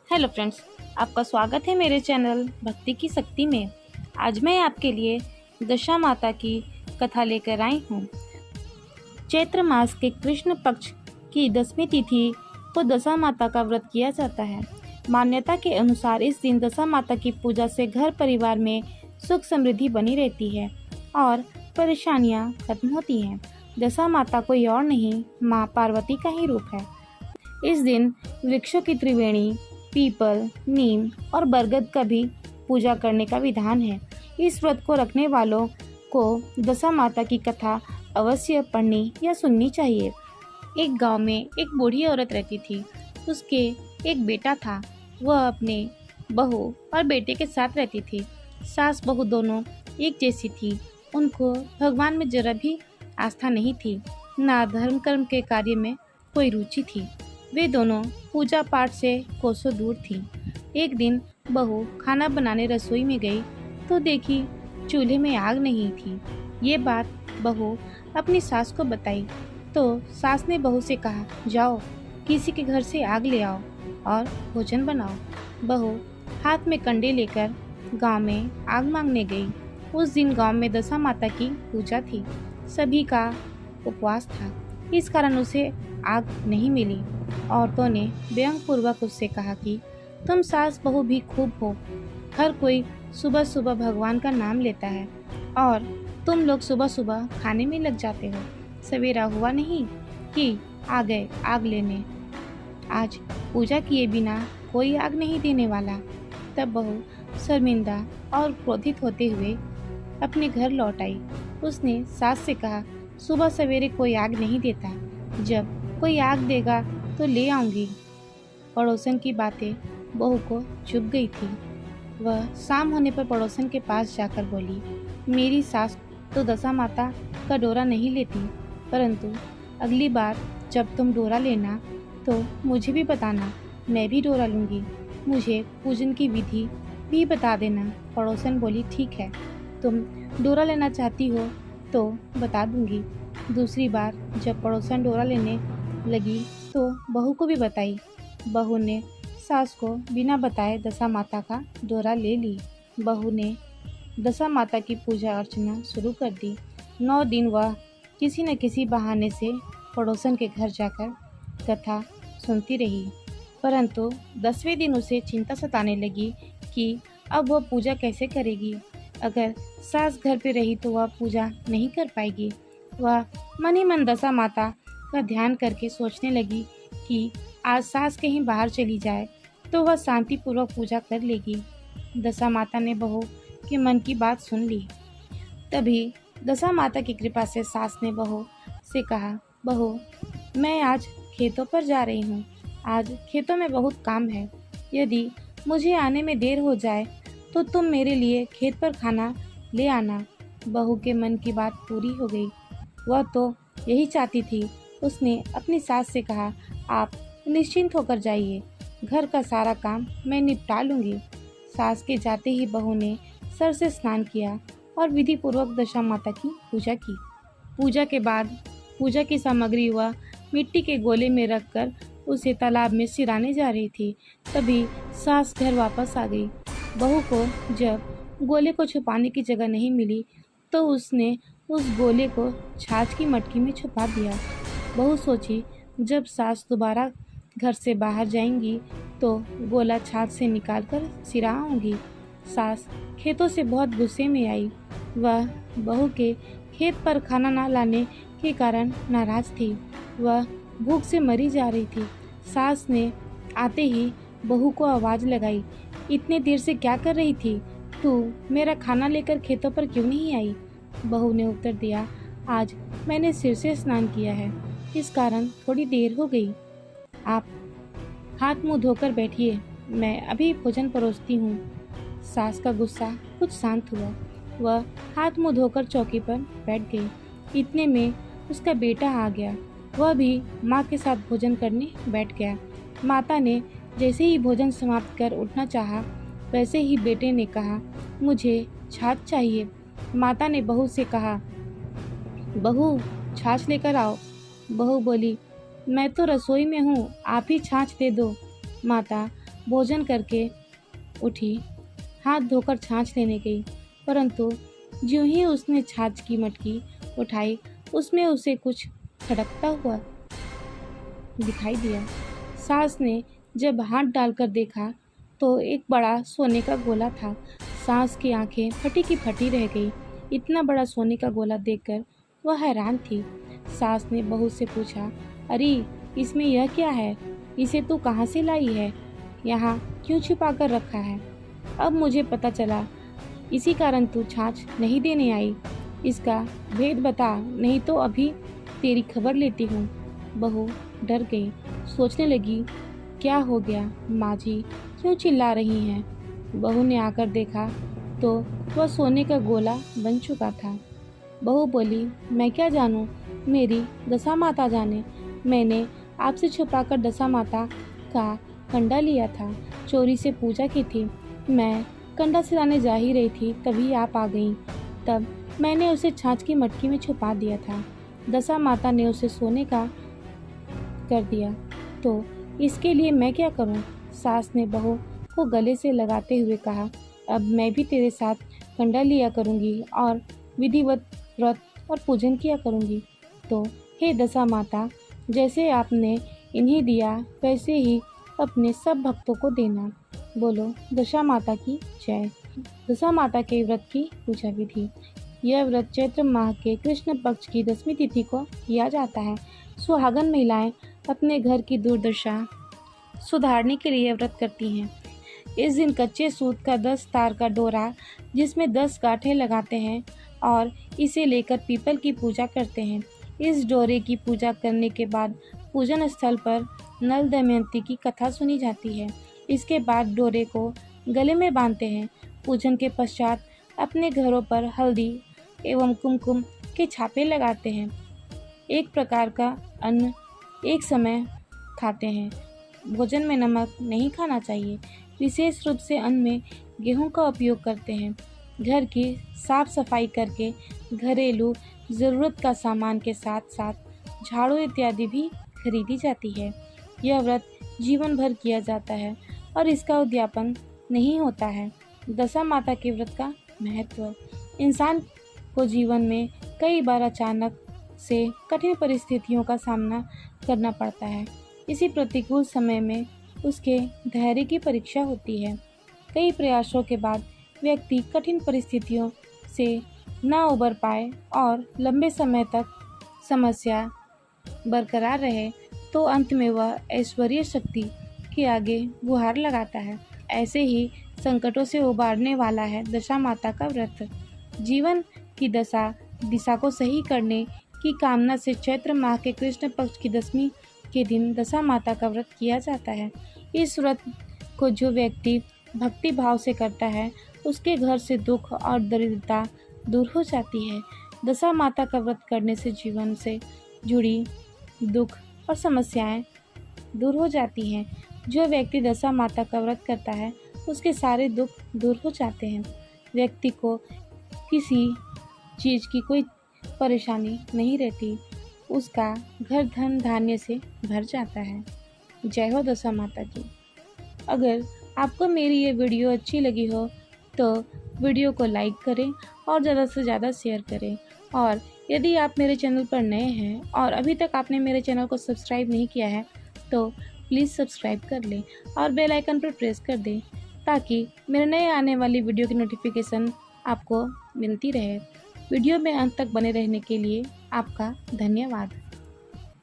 Hello friends, आपका स्वागत है मेरे चैनल भक्ति की शक्ति में। आज मैं आपके लिए दशा माता की कथा लेकर आई हूँ। चैत्र मास के कृष्ण पक्ष की 10वीं तिथि को दशा माता का व्रत किया जाता है। मान्यता के अनुसार इस दिन दशा माता की पूजा से घर परिवार में सुख समृद्धि बनी रहती है और परेशानियाँ खत्म होती हैं। दशा माता कोई और नहीं, माँ पार्वती का ही रूप है। इस दिन वृक्षों की त्रिवेणी, पीपल, नीम और बरगद का भी पूजा करने का विधान है। इस व्रत को रखने वालों को दशा माता की कथा अवश्य पढ़नी या सुननी चाहिए। एक गांव में एक बूढ़ी औरत रहती थी। उसके एक बेटा था। वह अपने बहू और बेटे के साथ रहती थी। सास बहू दोनों एक जैसी थी। उनको भगवान में जरा भी आस्था नहीं थी, ना धर्म कर्म के कार्य में कोई रुचि थी। वे दोनों पूजा पाठ से कोसों दूर थीं। एक दिन बहू खाना बनाने रसोई में गई तो देखी चूल्हे में आग नहीं थी। ये बात बहू अपनी सास को बताई तो सास ने बहू से कहा, जाओ किसी के घर से आग ले आओ और भोजन बनाओ। बहू हाथ में कंडे लेकर गांव में आग मांगने गई। उस दिन गांव में दशा माता की पूजा थी। सभी का उपवास था, इस कारण उसे आग नहीं मिली। औरतों ने व्यंग पूर्वक उससे कहा कि तुम सास बहू भी खूब हो। हर कोई सुबह सुबह भगवान का नाम लेता है और तुम लोग सुबह सुबह खाने में लग जाते हो। सवेरा हुआ नहीं कि आ गए आग लेने। आज पूजा किए बिना कोई आग नहीं देने वाला। तब बहू शर्मिंदा और क्रोधित होते हुए अपने घर लौट आई। उसने सास से कहा, सुबह सवेरे कोई आग नहीं देता, जब कोई आग देगा तो ले आऊंगी। पड़ोसन की बातें बहू को चुभ गई थी। वह शाम होने पर पड़ोसन के पास जाकर बोली, मेरी सास तो दशा माता का डोरा नहीं लेती, परंतु अगली बार जब तुम डोरा लेना तो मुझे भी बताना, मैं भी डोरा लूँगी। मुझे पूजन की विधि भी बता देना। पड़ोसन बोली, ठीक है, तुम डोरा लेना चाहती हो तो बता दूंगी। दूसरी बार जब पड़ोसन डोरा लेने लगी तो बहू को भी बताई। बहू ने सास को बिना बताए दशा माता का डोरा ले ली। बहू ने दशा माता की पूजा अर्चना शुरू कर दी। 9 दिन वह किसी न किसी बहाने से पड़ोसन के घर जाकर कथा सुनती रही, परंतु 10वें दिन उसे चिंता सताने लगी कि अब वह पूजा कैसे करेगी। अगर सास घर पे रही तो वह पूजा नहीं कर पाएगी। वह मन ही मन दशा माता का ध्यान करके सोचने लगी कि आज सास कहीं बाहर चली जाए तो वह शांतिपूर्वक पूजा कर लेगी। दशा माता ने बहू के मन की बात सुन ली। तभी दशा माता की कृपा से सास ने बहू से कहा, बहू मैं आज खेतों पर जा रही हूँ। आज खेतों में बहुत काम है। यदि मुझे आने में देर हो जाए तो तुम मेरे लिए खेत पर खाना ले आना। बहू के मन की बात पूरी हो गई। वह तो यही चाहती थी। उसने अपनी सास से कहा, आप निश्चिंत होकर जाइए, घर का सारा काम मैं निपटा लूँगी। सास के जाते ही बहू ने सर से स्नान किया और विधि पूर्वक दशा माता की पूजा की। पूजा के बाद पूजा की सामग्री वह मिट्टी के गोले में रखकर उसे तालाब में सिराने जा रही थी। तभी सास घर वापस आ गई। बहू को जब गोले को छुपाने की जगह नहीं मिली तो उसने उस गोले को छाछ की मटकी में छुपा दिया। बहू सोची, जब सास दोबारा घर से बाहर जाएंगी तो गोला छाछ से निकालकर सिराऊंगी। सास खेतों से बहुत गुस्से में आई। वह बहू के खेत पर खाना ना लाने के कारण नाराज थी। वह भूख से मरी जा रही थी। सास ने आते ही बहू को आवाज़ लगाई, इतने देर से क्या कर रही थी? तू मेरा खाना लेकर खेतों पर क्यों नहीं आई? बहू ने उत्तर दिया, आज मैंने सिर से स्नान किया है, इस कारण थोड़ी देर हो गई। आप हाथ मुंह धोकर बैठिए, मैं अभी भोजन परोसती हूँ। सास का गुस्सा कुछ शांत हुआ। वह हाथ मुंह धोकर चौकी पर बैठ गई। इतने में उसका बेटा आ गया। वह भी माँ के साथ भोजन करने बैठ गया। माता ने जैसे ही भोजन समाप्त कर उठना चाहा, वैसे ही बेटे ने कहा, मुझे छाछ चाहिए। माता ने बहू से कहा, बहू छाछ लेकर आओ। बहू बोली, मैं तो रसोई में हूँ, आप ही छाछ दे दो। माता भोजन करके उठी, हाथ धोकर छाछ लेने गई, परंतु ज्यों ही उसने छाछ की मटकी उठाई, उसमें उसे कुछ खड़कता हुआ दिखाई दिया। सास ने जब हाथ डालकर देखा तो एक बड़ा सोने का गोला था। सास की आंखें फटी की फटी रह गई। इतना बड़ा सोने का गोला देखकर वह हैरान थी। सास ने बहू से पूछा, अरे इसमें यह क्या है? इसे तू कहाँ से लाई है? यहाँ क्यों छिपा कर रखा है? अब मुझे पता चला, इसी कारण तू छाछ नहीं देने आई। इसका भेद बता, नहीं तो अभी तेरी खबर लेती हूँ। बहू डर गई, सोचने लगी, क्या हो गया माँ जी, क्यों चिल्ला रही हैं? बहू ने आकर देखा तो वह सोने का गोला बन चुका था। बहू बोली, मैं क्या जानूं, मेरी दशा माता जाने। मैंने आपसे छुपाकर दशा माता का कंडा लिया था, चोरी से पूजा की थी। मैं कंडा सिलाने जा ही रही थी, तभी आप आ गईं। तब मैंने उसे छाछ की मटकी में छुपा दिया था। दशा माता ने उसे सोने का कर दिया, तो इसके लिए मैं क्या करूं? सास ने बहू को गले से लगाते हुए कहा, अब मैं भी तेरे साथ कंडा लिया करूंगी और विधिवत व्रत और पूजन किया करूंगी। तो हे दशा माता, जैसे आपने इन्हें दिया वैसे ही अपने सब भक्तों को देना। बोलो दशा माता की जय। दशा माता के व्रत की पूजा विधि। यह व्रत चैत्र माह के कृष्ण पक्ष की 10वीं तिथि को किया जाता है। सुहागन महिलाएं अपने घर की दुर्दशा सुधारने के लिए व्रत करती हैं। इस दिन कच्चे सूत का 10 तार का डोरा, जिसमें 10 गांठें लगाते हैं और इसे लेकर पीपल की पूजा करते हैं। इस डोरे की पूजा करने के बाद पूजन स्थल पर नल दमयंती की कथा सुनी जाती है। इसके बाद डोरे को गले में बांधते हैं। पूजन के पश्चात अपने घरों पर हल्दी एवं कुमकुम के छापे लगाते हैं। एक प्रकार का अन्न एक समय खाते हैं। भोजन में नमक नहीं खाना चाहिए। विशेष रूप से अन्न में गेहूं का उपयोग करते हैं। घर की साफ सफाई करके घरेलू ज़रूरत का सामान के साथ साथ झाड़ू इत्यादि भी खरीदी जाती है। यह व्रत जीवन भर किया जाता है और इसका उद्यापन नहीं होता है। दशा माता के व्रत का महत्व। इंसान को जीवन में कई बार अचानक से कठिन परिस्थितियों का सामना करना पड़ता है। इसी प्रतिकूल समय में उसके धैर्य की परीक्षा होती है। कई प्रयासों के बाद व्यक्ति कठिन परिस्थितियों से ना उबर पाए और लंबे समय तक समस्या बरकरार रहे, तो अंत में वह ऐश्वर्य शक्ति के आगे गुहार लगाता है। ऐसे ही संकटों से उबारने वाला है दशा माता का व्रत। जीवन की दिशा को सही करने की कामना से चैत्र माह के कृष्ण पक्ष की 10वीं के दिन दशा माता का व्रत किया जाता है। इस व्रत को जो व्यक्ति भक्ति भाव से करता है, उसके घर से दुख और दरिद्रता दूर हो जाती है। दशा माता का व्रत करने से जीवन से जुड़ी दुख और समस्याएं दूर हो जाती हैं। जो व्यक्ति दशा माता का व्रत करता है, उसके सारे दुख दूर हो जाते हैं। व्यक्ति को किसी चीज़ की कोई परेशानी नहीं रहती। उसका घर धन धान्य से भर जाता है। जय हो दशा माता की। अगर आपको मेरी ये वीडियो अच्छी लगी हो तो वीडियो को लाइक करें और ज़्यादा से ज़्यादा शेयर करें। और यदि आप मेरे चैनल पर नए हैं और अभी तक आपने मेरे चैनल को सब्सक्राइब नहीं किया है तो प्लीज़ सब्सक्राइब कर लें और बेल आइकन पर प्रेस कर दें, ताकि मेरे नए आने वाली वीडियो की नोटिफिकेशन आपको मिलती रहे। वीडियो में अंत तक बने रहने के लिए आपका धन्यवाद।